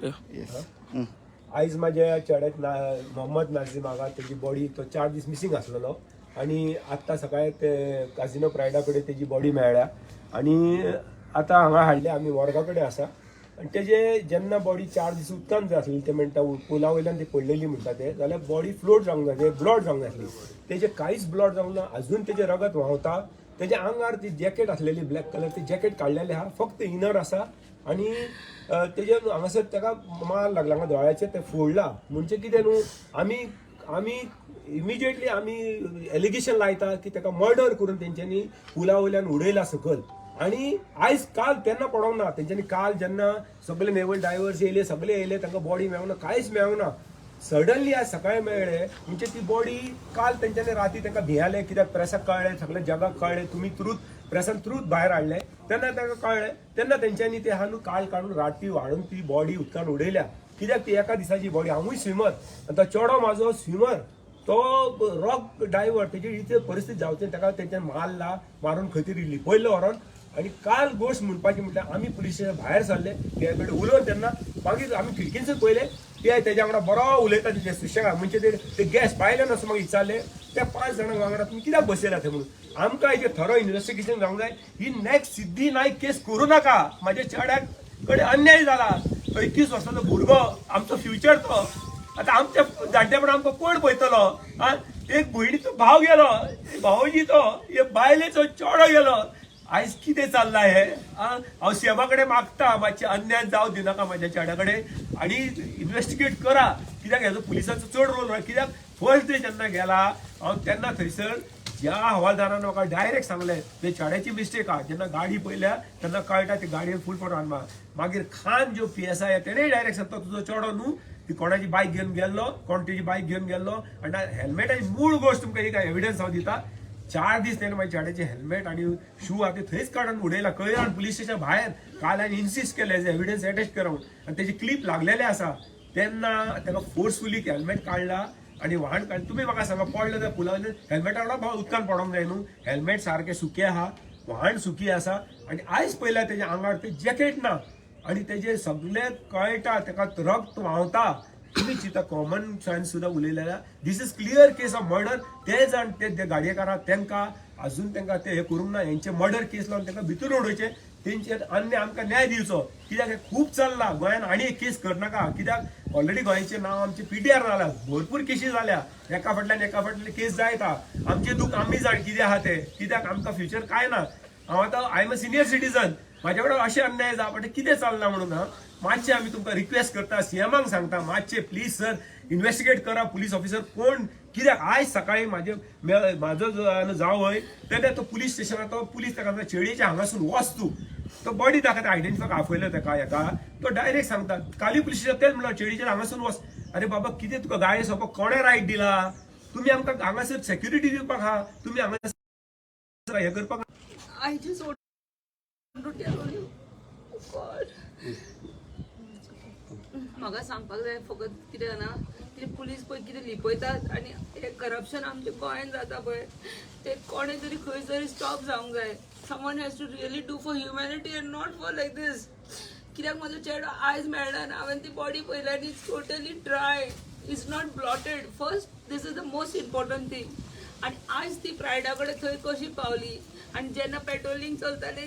आयज माझ्या चेड्याक मोहम्मद नाझीम आगा तेजी बॉडी तो 4 दीस मिसींग आसलेलो आणि आत्ता सकाळी ते काझिनो प्रायडा कडेन तेजी बॉडी मेळ्ळ्या आणि आतां हांगा हाडल्या आमी वर्गा कडेन आसा आणि तेजे जेन्ना बॉडी 4 दीस उदकान जाय आसली ते म्हणटा पुला वयल्यान ती पडलेली म्हणटा ते जाल्यार बॉडी फ्लोट जावंक जाय ते ब्लड जावंक जाय आसली तेजे कांयच ब्लड जावंक ना अजून तेजे रगत व्हांवता तेज्या आंगार ती जॅकेट आसलेली ब्लॅक कलर ती जॅकेट काडलेली आहा फक्त इनर आसा आणि तेजे हांगासर तेका मार लागला हांगा दोळ्याचे ते फोडला म्हणजे कितें न्हू आमी इमिजिएटली आमी एलिगेशन लायता की तेका मर्डर करून तेंच्यांनी पुला वयल्यान उडयला सकयल आणि आयज काल तेन्ना पडोंक ना तेंच्यांनी काल जेन्ना सगळे नेवल डायव्हर्स येयले सगळे येयले तांकां बॉडी मेळना कांयच मेळना सडनली आज सकाळी मेळ्ळे म्हणजे ती बॉडी काल तेंच्यांनी राती तांकां भियाले कित्याक प्रेसाक कळ्ळें सगळे जगाक कळ्ळें तुमी प्रेसान त्रूथ भायर हाडले तेन्ना तांकां कळ्ळें तेन्ना तेंच्यांनी ते हांव काल काडून राती वाडून ती बॉडी उदकान उडयल्या कित्याक ती एका दिसाची बॉडी हांवूय स्विमर आनी तो चेडो म्हाजो स्विमर तो रॉक डायव्हर तेजी इतली परिस्थिती जावची ताका तेंच्यान मारून खंय तरी लिपयल्लो व्हरोन आणि काल गोश्ट म्हणपाची म्हटल्यार आमी पुलीस स्टेशन भायर सरले ते कडेन उलोवन तेन्ना मागीर आमी खिडकीनसून पयले ते तेज्या वांगडा बरो उलयता तेजे सुशेगाद म्हणजे ते गॅस पायले ना असो म्हाका विचारले त्या 5 जाणांक वांगडा तुमी कित्याक बसयला थंय म्हणून आमकां हेजेर थरो इन्व्हेस्टिगेशन जावंक जाय ही नेक्स्ट सिद्धी नायक केस करूं नाका म्हाज्या चेड्याक कडेन अन्याय जाला तो 21 वर्साचो भुरगो आमचो फ्युचर तो आतां आमच्या जाड्डेपण आमकां कोण पळयतलो आं एक भयणीचो भाव गेलो भावजी तो बायलेचो चेडो गेलो आयज कितें चल्लां हे हांव सीएमा कडेन मागता मातशें अन्याय जावं दिनाका म्हाज्या चेड्या कडेन आनी इन्व्हेस्टिगेट करा कित्याक हेजो पुलिसाचो चड रोल ना कित्याक फर्स्ट डे जेन्ना गेला हांव तेन्ना थंयसर ज्या हवालदारान म्हाका डायरेक्ट सांगलें ते चेड्याची मिस्टेक आहा जेन्ना गाडी पयल्या तेन्ना कळटा ती गाडयेन फूल फोटो हाडमा मागीर खान जो PSI आहा तेणेय डायरेक्ट सांगता तुजो चेडो न्हू ती कोणाची बायक घेवन गेल्लो कोण तेजी बायक घेवन गेल्लो आनी हेल्मेटाची मूळ गोश्ट तुमकां एक एविडन्स हांव दिता 4 दीस तेणें म्हाज्या चेड्याचे हेल्मेट आणि शू आहा ते थंयच काडून उडयला कळ्ळां पुलीस स्टेशन भायर काल हांवें इन्सिस्ट केलें एज एविडन्स अटॅच करून आनी तेजी क्लिप लागलेले आसा तेन्ना ताका फोर्सफुली हेल्मेट काडला आणि वाहन काड तुमी म्हाका सांगा पडलो त्या पुला हेल्मेटा वांगडा उदकान पडोंक जाय न्हू हेल्मेट सारकें सुकें आहा वाहन सुकी आसा आनी आयज पयल्या तेज्या आंगार ते जॅकेट ना आणि तेजे सगळे कळटा ताका रगत व्हांवता तुम्ही चिंता कॉमन सेन्स सुद्धा उलयलेल्या this is clear case of murder ते जाण ते गाडयेकारां तेंकां अजून तेंकां ते हे करूंक ना हेंचे मर्डर केस लावन तेंकां भितर उडोवचे तेंचेर अन्य आमकां न्याय दिवचो कित्याक हे खूब चल्लां गोंयान आनी एक केस करनाका कित्याक ऑलरेडी गोंयचें नांव आमचें PTR जालां भरपूर केसी जाल्या एका फाटल्यान केस जायता आमचें दूख आमी जाण कितें आहा ते कित्याक आमकां फ्युचर कांय ना हांव आतां I am a senior citizen म्हाजे कडेन अशें अन्याय जावं पण कितें चलना म्हणून मातशें आमी तुमकां रिक्वेस्ट करता सीएमाक सांगता मातशें प्लीज सर इन्व्हेस्टिगेट करा पुलीस ऑफिसर कोण कित्याक आयज सकाळी म्हाजो जावय तेन्ना तो पुलीस स्टेशनार तो पुलीस ताका चेडयेच्या हांगासून वच तूं तो बॉडी ताका आयडेंटिफाय आपयलो ताका हेका तो डायरेक्ट सांगता काली पुलीस स्टेशन तेच म्हणलो चेडयेच्या हांगासून वच अरे बाबा कितें तुका गाडी सोंपो कोणे रायट दिला तुमी आमकां हांगासर सेक्युरिटी दिवपाक आहा तुमी हांगासर हे करपाक I just want to tell you, God. म्हाका सांगपाक जाय फकत कितें जाणा कितें पुलीस पळय कितें लिपयतात आनी हे करप्शन आमच्या गोंयान जाता पळय ते कोणे तरी खंय तरी स्टॉप जावंक जाय someone has to really do for humanity and not for like this कित्याक म्हाजो चेडो आयज मेळ्ळा आनी हांवें ती बॉडी पळयल्या आनी it's totally dry it's not bloated first this is the most important thing आनी आयज ती प्रायडा कडेन थंय कशी पावली आणि जेन्ना पेट्रोलिंग चलताले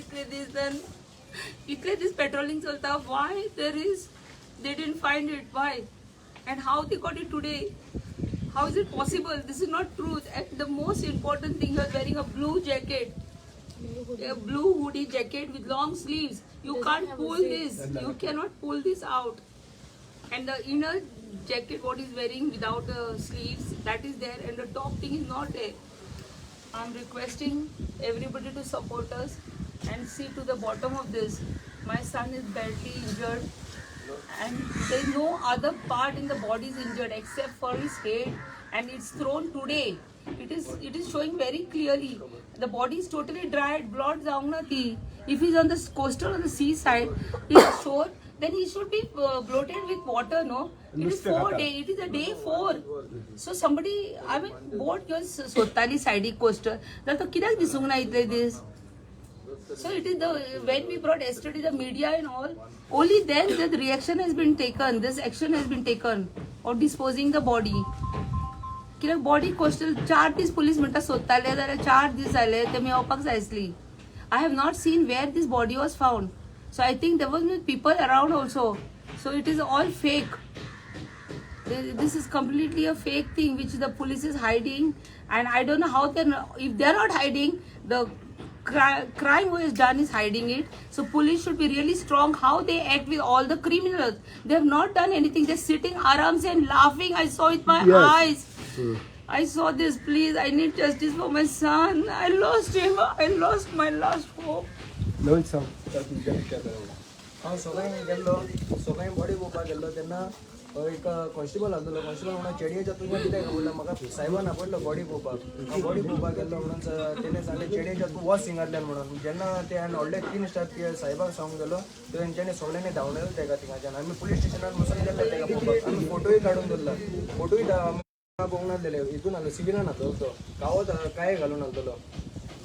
इतले दीस पेट्रोलिंग चलता Y there is they didn't find it why and how they got it today how is it possible this is not truth and the most important thing you are wearing a blue jacket a blue hoodie jacket with long sleeves you can't pull this you cannot pull this out and the inner jacket what is wearing without the sleeves that is there and the top thing is not there I'm requesting everybody to support us and see to the bottom of this. My son is badly injured and there is no other part in the body is injured except for his head and it's thrown today. It is showing very clearly. The body is totally dried, blood zaungna thi. If he's on the coastal on the seaside, he's shore, then he should be bloated with water, no? It is 4 days. It is a day 4. So somebody, I mean, boat your sotali side coastal. That to kidak disung na itle this. So it is when we brought yesterday the media and all, only then the reaction has been taken, this action has been taken or disposing the body. कित्याक body coastal 4 दीस police म्हणटा सोदताले जाल्यार 4 दीस जाले ते मेळपाक जाय आसली. I have not seen where this body was found. So I think there was no people around also. So it is all fake. This is completely a fake thing which the police is hiding, and I don't know how if they're not hiding, the crime who is done is hiding it. So police should be really strong how they act with all the criminals. They have not done anything. They're sitting arams and laughing. I saw it with my eyes. I saw this. Please, I need justice for my son. I lost him. I lost my last hope. नवीन सांग. हांव सकाळीं गेल्लो सकाळीं body पळोवपाक गेल्लो तेन्ना एक constable आसलो. कॉन्स्टेबल म्हणून चेडयेच्या तुज्या कितें म्हणलं म्हाका सायबान आपयलो बॉडी पळोवपाक. हांव बॉडी पळोवपाक गेल्लो म्हणून तेणें सांगलें चेडयेच्या तूं वच सिंगांतल्यान म्हणून. जेन्ना ते हांवें व्हडले 3 स्टार सायबाक सांगूंक गेलो तेंच्यांनी सगळ्यांनी धांवलेलो तेका थिंगाच्यान. आमी पुलीस स्टेशनार वचून गेल्ले तेका पळोवपाक. आमी फोटोय काडून दवरला. फोटोय पळोवंक नासलेले हितून आहलो सिविलान आहलो तो गांवांत काय घालून आहलो.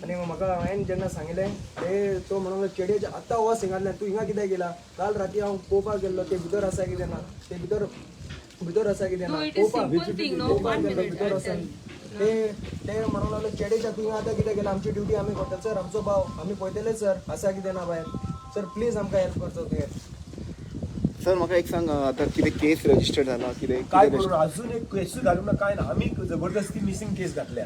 आनी म्हाका हांवें जेन्ना सांगलें ते तो म्हणून चेडयेच्या आत्तां वच हिंगांतल्यान तूं हिंगा कित्याक गेला. काल राती हांव पळोवपाक गेल्लो ते भितर आसा कितें ना ते भितर आसा कितें ना No, it is पळोवपाक simple thing, no? पळोवपाक 1 गेल्लो minute, भितर I'll वचून tell. ते म्हणून लागलो चेडयेच्या तूं हिंगा आतां कित्याक गेला. आमची ड्युटी आमी करता सर. आमचो भाव आमी पळयतले सर आसा कितें ना भायर. सर प्लीज आमकां हेल्प करचो तुवें. सर म्हाका एक सांग आतां कितें केस रजिस्टर जाला कितें काय करून अजून एक केसूच घालूंक ना काय ना. आम्ही जबरदस्ती मिसिंग केस घातल्या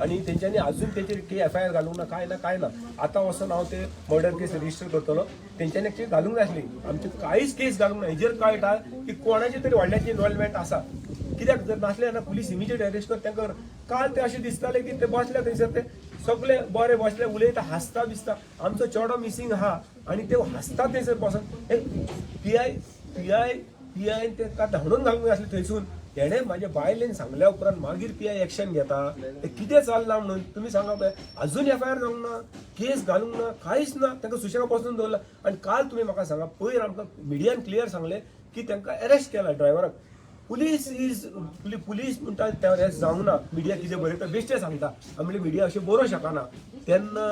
आणि त्यांच्यानी अजून त्याचे FIR घालूंक ना काय ना. आता वचून हांव ते मर्डर केस रजिस्टर करतलो. तेंच्यांनी केस घालूंक नासली. आमचे कांयच केस घालूंक ना. हेजेर कळटा की कोणाचे तरी व्हडल्याची इन्वॉल्वमेंट आसा. कित्याक जर नासले जाल्यार पुलीस इमिजिएट अरेस्ट कर तांकां. काल ते अशें दिसताले की ते बसले थंयसर ते सगळे बरे बसले उलयता हसता बिसता. आमचो चेडो मिसिंग आहा आणि ते हसता थंयसर बसून PI ते धाडून घालूंक नासले थंयसून. तेणे म्हाज्या बायलेन सांगल्या उपरांत मागीर PI एक्शन घेता. ते कितें चलना म्हणून तुमी सांगा पळय. अजून FIR जावंक ना केस घालूंक ना कांयच ना. तांकां सुशेगाद बसून दवरला. आनी काल तुमी म्हाका सांगा पयर आमकां मिडियान क्लियर सांगलें की तांकां अरेस्ट केला ड्रायव्हराक. पुलीस म्हणटा ते जावंक ना. मिडिया कितें बरयता बेश्टें सांगता. आमी मिडिया अशें बरोवंक शकना. तेन्ना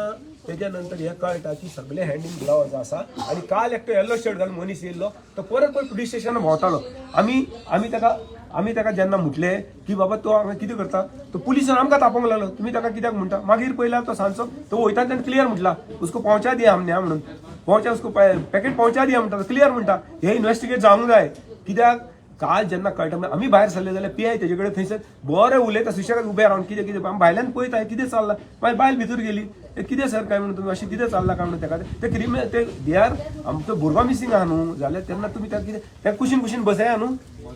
तेज्या नंतर हें कळटा की सगळे हँड इन ग्लोव्ज आसा. आनी काल एकटो येल्लो शर्ट घालून मनीस येयल्लो तो परत पुलीस स्टेशनार भोंवतालो. आमी ताका जेन्ना म्हटलें की बाबा तो हांगा कितें करता तो पुलिसान आमकां तापोवंक लागलो. तुमी ताका कित्याक म्हणटा. मागीर पयला तो सांजचो तो वयता तेन्ना क्लियर म्हटला उसको पहुंचा दिया हमने म्हणून. पहुंचा उसको पॅकेट पहुंचा दिया म्हणटा. क्लियर म्हणटा हे इन्व्हेस्टिगेट जावंक जाय. कित्याक काल जेन्ना कळटा आमी भायर सरले जाल्यार PI तेजे कडेन थंयसर बरें उलयता सुशेगाद उबे रावन कितें आमी भायल्यान पळयता कितें चल्लां. मागीर बायल भितर गेली कितें सर काय म्हणून तुमी अशें कितें चल्लां काय म्हणून ताका ते क्रिमिनल ते दे आर आमचो भुरगो मिसिंग आहा न्हू जाल्यार तेन्ना तुमी ताका कितें तें कुशीन बसया न्हू.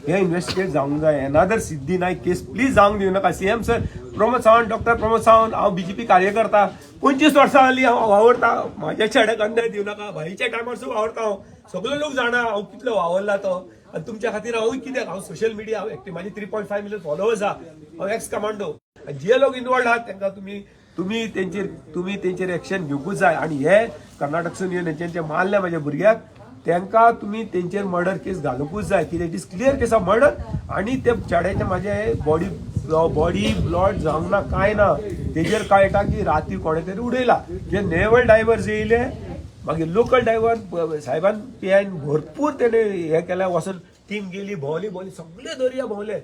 हे इन्व्हेस्टिगेट जावंक जाय. Another Siddhi Nayak case please जावंक दिवं नाका. CM sir Pramod Sawant doctor Pramod Sawant हांव BJP कार्यकर्ता 25 वर्सां जालीं हांव वावरता. म्हाज्या चेड्याक अन्याय दिवं नाका. भाईच्या टायमार सुद्दां वावरता हांव. सगळे लोक जाणा हांव कितलो वावरला तो. आणि तुमच्या खातीर हांव कित्याक हांव सोशल मिडिया हांव एक्टिव्ह. म्हाजे 3.5 मिलियन फॉलोवर्स आहा. हांव एक्स कमांडो. जे लोक इन्वॉल्ड आहात तांकां तुम्ही तेंचेर एक्शन घेवकूच जाय. आणि हे कर्नाटकसून येवन तेंचे मारल्या म्हाज्या भुरग्याक तांकां तुमी तेंचेर मर्डर केस घालूंकूच जाय. कित्याक it is clear case of murder. आणि ते चेड्याचे म्हाजे बॉडी ब्लड जावंक ना काय ना. तेजेर कळटा की राती कोणे तरी उडयला. जे नेवल डायव्हर्स येयले मागीर लोकल ड्रायव्हर साहेबान PI भरपूर तेणे हे केल्या. वचून टीम गेली भोंवली सगळे दर्या भोंवले.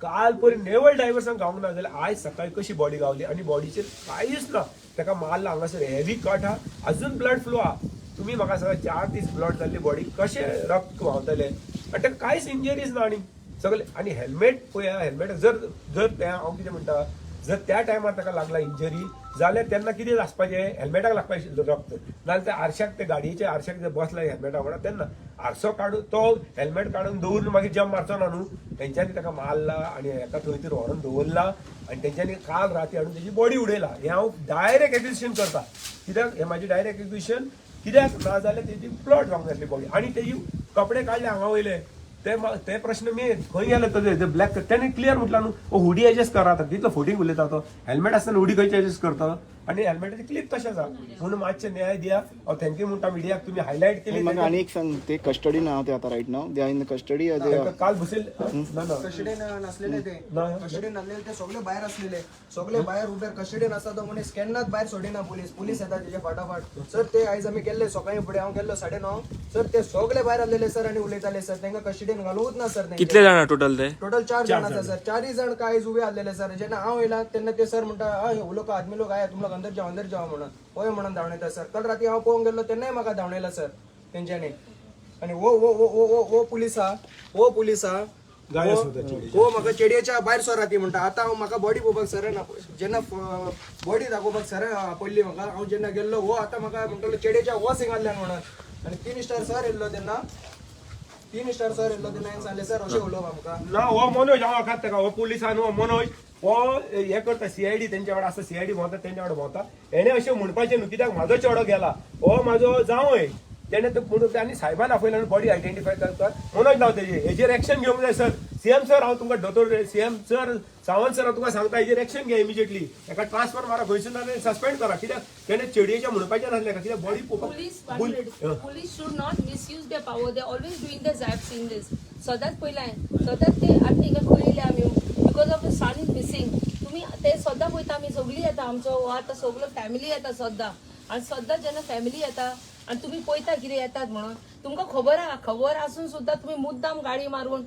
काल परी नेवल डायव्हर्सांक गावंक ना जाल्यार आयज सकाळी कशी बॉडी गावली. आणि बॉडीचेर कांयच ना. ताका मारला हांगासर हेवी कट आहा. अजून ब्लड फ्लो आहा. तुमी म्हाका सांगा 4 दीस ब्लड जाल्ली बॉडी कशें रक्त व्हांवतलें. आनी ताका कांयच इंजरीज ना. आनी सगळे आणि हेल्मेट पळया हेल्मेट जर ते हांव कितें म्हणटा जर त्या टायमार ताका लागला इंजरी जाल्यार तेन्ना कितें आसपाचें हेल्मेटाक लागपाचें रक्त. नाजाल्यार त्या आरशाक ते गाडयेच्या आरशाक जर बसला हेल्मेटा वांगडा तेन्ना आरसो काडून तो हेल्मेट काडून दवरून मागीर जंप मारचो ना न्हू. तेंच्यांनी ताका मारला आणि एका थंय तर व्हरून दवरला. आणि तेंच्यांनी काल राती हाडून तेजी बॉडी उडयला. हे हांव डायरेक्ट एक्विजिशन करता. कित्याक हे म्हाजें डायरेक्ट एक्विजिशन कित्याक ना जाल्यार तेजी प्लॉट जावंक जाय बॉडी. आणि तेजी कपडे काडले हांगा वयले ते प्रश्न मेन खंय गेले तो ब्लॅक त्याने क्लियर म्हटलं न्हू हुडी एडजस्ट करा. आता तितलो फोटींग उलयता तो हेल्मेट आसतना हुडी खंयची एडजस्ट करता. आणि हेल्मेटाची क्लिप तशें आसा म्हणून मातशें न्याय दिया हांव थँक्यू म्हणटा मिडियाक तुम्ही हायलायट केली म्हाका आनी एक सांग ते कस्टडीन आहा ते आतां right now they are in custody काल बसेल ना ना कस्टडीन नसलेले ते ना. कस्टडीन नसलेले ते सगळे भायर असलेले सगळे भायर उबे कस्टडीन आसा तो म्हणे स्कॅनात भायर सोडिना पुलीस येतात त्याच्या फाटाफाट सर ते आयज आमी गेल्ले सकाळी फुडें हांव गेल्लो 9:30 सर ते सगळे भायर आलेले सर आणि उलयताले सर तांकां कस्टडीन घालूच ना सर कितले जाण टोटल ते टोटल 4 जण आसा सर 4 जण काय उभे आलेले सर जेन्ना हांव येयला तेन्ना ते सर म्हणटा वो लोक आदमी लोक आया तुम लोग अंदर जाओ म्हणून होय म्हणून धांवणयता सर काल राती हांव पळोवंक गेल्लो तेन्नाय म्हाका धांवणयला सर तेंच्यांनी आणि वो पुलीस हा गाय सोदची. हो म्हाका चेडयेच्या भायर सर ती म्हणटा आतां हांव म्हाका बॉडी पळोवपाक सर जेन्ना बॉडी दाखोवपाक सर पडली म्हाका हांव जेन्ना गेल्लो हो आतां म्हाका म्हणटलो चेडयेच्या हो सिंगाल्ल्यान म्हणून आणि 3 स्टार सर येयल्लो तेन्ना 3 स्टार सर येयल्लो तेन्ना हांवें सांगलें सर अशें उलोवप आमकां ना हो मनोज हांव खात ताका हो पुलिसान हो मनोज हो हे करता सीआयडी तेंच्या वांगडा आसता सीआयडी भोंवता तेंच्या वांगडा भोंवता हेणे अशें म्हणपाचें न्हू कित्याक म्हाजो चेडो गेला हो म्हाजो जावंय तेणे तो म्हणून आनी सायबान आपयला आनी बॉडी आयडेंटिफाय करता मनोज नांव तेजें हेजेर एक्शन घेवंक जाय सर सीएम सर हांव तुमकां दोतोर सीएम सर सावंत सर हांव तुका सांगता हेजेर एक्शन घे इमिजिएटली हेका ट्रान्सफर मारा खंयसून ना सस्पेंड करा कित्याक तेणे चेडयेच्या म्हणपाचें नासलें कित्याक body Police should not misuse their power. They're always doing this. I've seen this. सदांच पयलें सदांच ते आतां हिका कळयले आमी because of the son is missing तुम्ही ते सदां पळयता आमी सगळीं येता आमचो आतां सगळो फॅमिली येता सद्दां आनी सद्दां जेन्ना फॅमिली येता आनी तुमी पळयता कितें येतात म्हणून तुमकां खबर आसून सुद्दां तुमी मुद्दाम गाडी मारून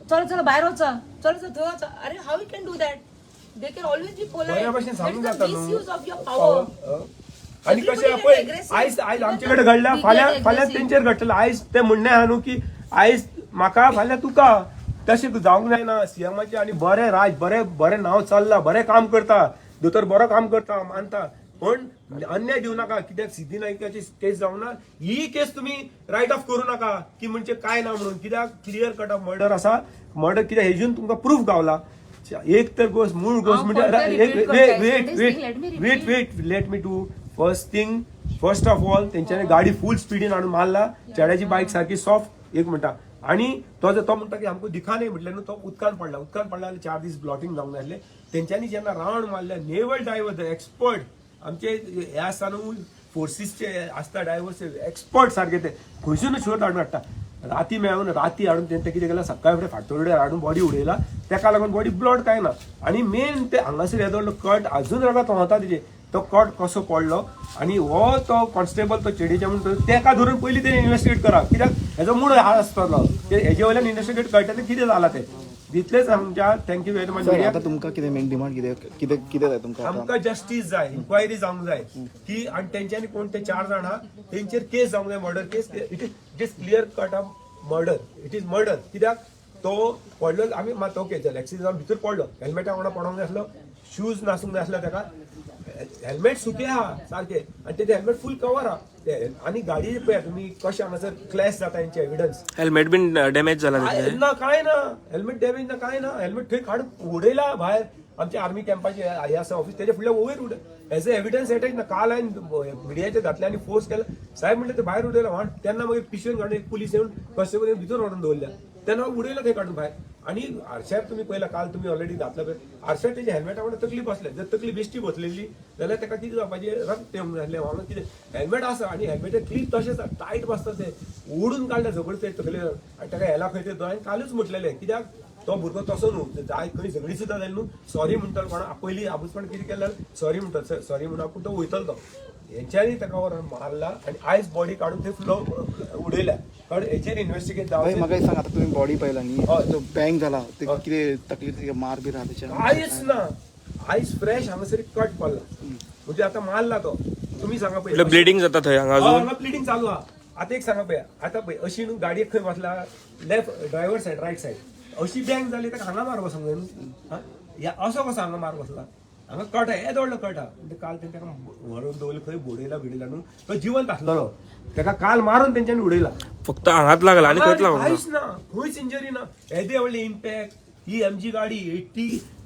चल भायर वचा चल थंय वचा अरे how you can do that they can always be बऱ्या भशेन सांगूंक जाता न्हू. मिसयूज ऑफ युअर पॉवर आणि कशें पळय आयज आमचे कडेन घडल्या फाल्यां तेंचेर घडटलें आयज ते म्हणणें आहा न्हू की आयज म्हाका फाल्यां तुका तशें जावंक जायना सीएमाचें आनी बरें राज बरें नांव चल्लां बरें काम करता दोतोर बरो काम करता मानता पण अन्याय दिवं नाका कित्याक सिद्धी नायकाची केस जावं ना ही केस तुमी रायट ऑफ करूं नाका की म्हणजे काय ना म्हणून कित्याक क्लियर कट ऑफ मर्डर आसा मर्डर कित्याक हेजून तुमकां प्रूफ गावला एक तर गोष्ट मूळ गोष्ट म्हणजे wait let me to first of all तेंच्यानी गाडी फुल स्पीडीन हाडून मारला चेड्याची बायक सारखी सॉफ्ट एक म्हणटा आणि तो म्हणटा की आमकां दिखा नाही म्हटल्यार न्हू तो उदकान पडला जाल्यार 4 दीस ब्लॉटिंग जावंक नासलें तेंच्यांनी जेन्ना रावंड मारल्या नेवल डायव्हर एक्सपर्ट आमचे हे आसता न्हू फोर्सीसचे आसता डायव्हर्स एक्सपर्ट सारखे ते खंयसून शोध हाडून हाडटा राती मेळून राती हाडून तेंचे कितें केलें सकाळी फुडें फाटोरड्यार हाडून बॉडी उडयला तेका लागून बॉडी ब्लड काय ना आणि मेन ते हांगासर येदोळ्ळो कट अजून रगत व्हांवता तेजे तो कट कसो पडलो आणि हो तो कॉन्स्टेबल तो चेडीचे म्हणून तेका धरून पयलीं तेणी इन्व्हेस्टिगेट करा कित्याक हेजो मूळ हाल आसतलो हेजे वयल्यान इन्व्हेस्टिगेट कळटा तें कितें जालां तें इतलेंच आमच्या थँक्यू व्हेरी मच सर आतां तुमकां कितें मेन डिमांड कितें जाय तुमकां आमकां जस्टीस जाय इन्क्वायरी जावंक जाय की आणि तेंच्यांनी कोण ते 4 जाण आहा तेंचेर केस जावंक जाय murder case it is clear cut off murder it is murder कित्याक तो पडलो आमी मात ओके एक्सिडेंट जावन भितर पडलो हेल्मेटा वांगडा पडोंक जाय आसलो शूज नासूंक जाय आसलो तेका हेल्मेट सुके आहा सारखे आणि तेजे हेल्मेट फुल कवर आहा आणि गाडी पळया तुम्ही कशें हांगासर क्लॅश जाता हेंचे एविडन्स हेल्मेट बीन डॅमेज जाला ना काय ना हेल्मेट डॅमेज ना काय ना हेल्मेट थंय काडून उडयला भायर आमच्या आर्मी कॅम्पाचे हे आसा ऑफिस तेजे फुडल्या वयर उडय एज अ एविडन्स एटॅच ना काल हांवें मिडियाचे घातले आनी फोर्स केला साहेब म्हणले ते भायर उडयला वाण तेन्ना मागीर पिशवेन काडून एक पुलीस येवन कस्टमर येवन भितर व्हरून दवरल्या तेन्ना उडयला थंय काडून भायर आणि आरश्यार तुम्ही पळयला काल तुम्ही ऑलरेडी घातला पळय आरश्यार तेजे हेल्मेटा वांगडा तकली बसले जर तकली बेश्टी बसलेली जाल्यार तेका कितें जावपाचें रक्त येवंक जाय हांगा कितें हेल्मेट आसा आनी हेल्मेटे क्लीप तशेंच टायट बसता ते ओडून काडले झगड ते तकले आनी तेका हेला खंय ते हांवें कालूच म्हटलेलें कित्याक तो भुरगो तसो न्हू जाय खंय झगडी सुद्दां जाली न्हू सॉरी म्हणटलो कोणा पयलीं आपूसपण कितें केल्यार सॉरी म्हणटा सॉरी म्हणून पूण तो वयतलो तो हेंच्यांनी तेका व्हरून मारला आनी आयज बॉडी काडून थंय फुलो उडयल्या कारण हेचेर इन्व्हेस्टिगेट जावं म्हाका एक सांग आतां तुमी बॉडी पळयला न्ही तो बँग जाला ते कितें तकलीफ मार बी आहा तेच्या आयज ना आयज फ्रेश हांगासर कट पडला म्हणजे आता मारला तो तुम्ही सांगा पळय ब्लिडिंग जाता थंय हांगा अजून ब्लिडिंग चालू आहा आता एक सांगा पळय आता पळय अशी न्हू गाडयेक खंय वचला left driver side right side अशी बँक जाली ताका हांगा मार बसोंक जाय न्हू असो कसो हांगा मार बसला हांगा कट आहे येद व्हडलो कट आहा म्हणजे काल तेंका व्हरून दवरले खंय बोडयला बिडयला न्हू तो जिवंत आसलो तेका काल मारून तेंच्यांनी उडयला फक्त हांगात लागला आनी खंयच लागला कांयच ना खंयच इंजरी ना येदे व्हडले इम्पॅक्ट ही एमजी गाडी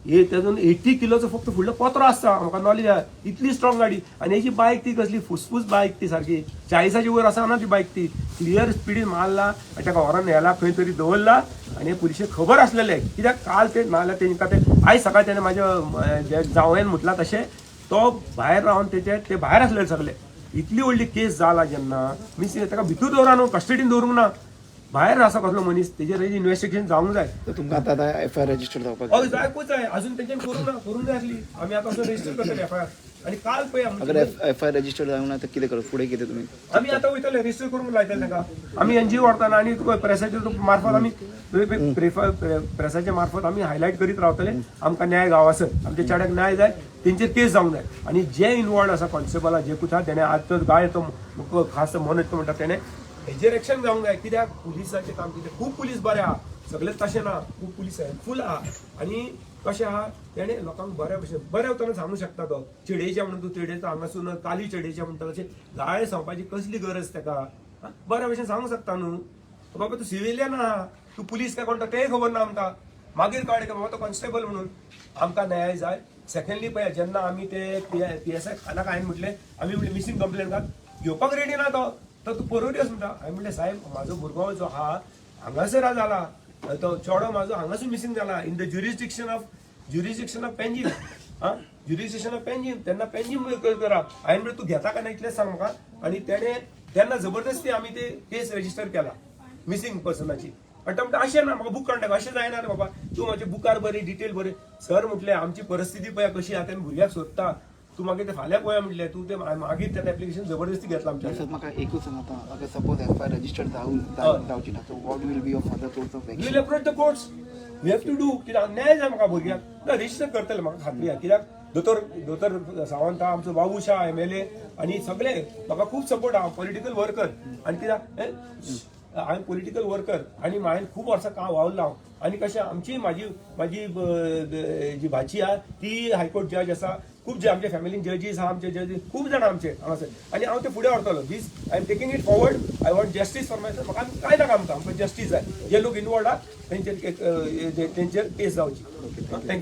80 किलोचो फक्त फुडलो पत्रो आसता म्हाका नॉलेज आहा इतली स्ट्रॉंग गाडी आनी हेची बायक ती कसली फुसफूस बायक ती सारकी 40च्या वयर आसा ना ती बायक ती क्लियर स्पिडीन मारला ताका व्हरोन न्हेला खंय तरी दवरला आनी पुलिशे खबर आसलेले कित्याक काल ते नाल्यार तेंका ते आयज सकाळी तेणे म्हाज्या जावयान म्हटला तशें तो भायर रावन ते भायर आसले सगळे इतली व्हडली केस जाला जेन्ना मिस ताका भितूर दवरा न्हू कस्टडीन दवरूंक ना भायर आसा कसलो मनीस तेजेर इन्व्हेस्टिगेशन जावंक जाय तर तुमकां आतां एफआयआर रजिस्टर जावपाक हय जायकूच जाय अजून तेंच्यान करूंक जाय आसली आमी आतां असो रजिस्टर करतले एफआयआर आणि काल पळय अगर एफआयआर रजिस्टर जावंक ना तर कितें करप फुडें कितें तुमी आमी आतां वयतले रजिस्टर करूंक लायतले तांकां आमी एनजीओ व्हरतना आणि प्रेसाच्या मार्फत आमी प्रेसाच्या मार्फत आमी हायलायट करीत रावतले आमकां न्याय गांवासर आमच्या चेड्याक न्याय जाय तेंचेर केस जावंक जाय आणि जे इनवॉल्ड आसा कॉन्स्टेबल जे कुठा तेणे आज तो गाय तो खास मन येता म्हणटा तेणे हेजेर एक्शन जावंक जाय कित्याक पुलिसाचें काम कितें खूब पुलीस बरें आहा सगळेच तशें ना खूब पुलीस हेल्पफूल आहा आणि कशें आहा तेणे लोकांक बऱ्या भशेन बऱ्या उतरान सांगू शकता तो चिडेच्या म्हणून तूं चिडयता हांगासून काली चिडेच्या म्हणटा तशें गाळे सांगपाची कसली गरज ताका बऱ्या भशेन सांगूंक शकता न्हू बाबा तूं सिविलियन आहा तूं पुलीस काय कोणता तेंय खबर ना आमकां मागीर कळ्ळें की बाबा तो कॉन्स्टेबल म्हणून आमकां न्याय जाय सेकंडली पळय जेन्ना आमी ते PSI खानाक हांवें म्हटलें आमी म्हणलें मिसींग कंप्लेन घेवपाक रेडी ना तो तूं परोडियस म्हणटा हांवें म्हणलें साहेब म्हाजो भुरगो जो आहा हांगासर जाला तो चेडो म्हाजो हांगासून मिसींग जाला in the jurisdiction of Panjim jurisdiction of Panjim तेन्ना पेंजीम करा हांवें म्हणलें तूं घेता काय ना इतलेंच सांग म्हाका आनी तेणे तेन्ना जबरदस्ती आमी ते केस रजिस्टर केला मिसींग पर्सनाची आणि तो म्हणटा अशें ना म्हाका बूक काडटा अशें जायना रे बाबा तूं म्हाजे बुकार बरें डिटेल बरें सर म्हटलें आमची परिस्थिती पळय कशी आहा तेन्ना भुरग्याक सोदता तूं मागीर ते फाल्यां पळया म्हटलें तू ते मागीर तेन्ना एप्लिकेशन जबरदस्ती घेतला आमच्या सर म्हाका एकूच सांग आतां अगर सपोज एफआयआर रजिस्टर जावची ना so what will be your further course of we action will approach the courts we have to do कित्याक न्याय जाय म्हाका भुरग्याक ना रजिस्टर करतले म्हाका खात्री आहा कित्याक दोतोर सावंत आमचो बाबूशा MLA आणि सगळे म्हाका खूब सपोर्ट आहा पॉलिटिकल वर्कर आणि कित्याक हांवें पॉलिटिकल वर्कर आणि हांवें खूब वर्सां काम वावरला हांव आणि कशें आमची म्हाजी जी भाची आहा ती हायकोर्ट जज आसा खूब जे आमच्या फॅमिलीन जजीस आहा आमचे जजीस खूब जाणां आमचे हांगासर आणि हांव ते फुडें व्हरतलो this I am taking it forward I want justice for myself म्हाका कांय नाका आमकां जस्टीस जाय जे लोक इनवॉल्ड आहा तेंचेर केस जावची थँक्यू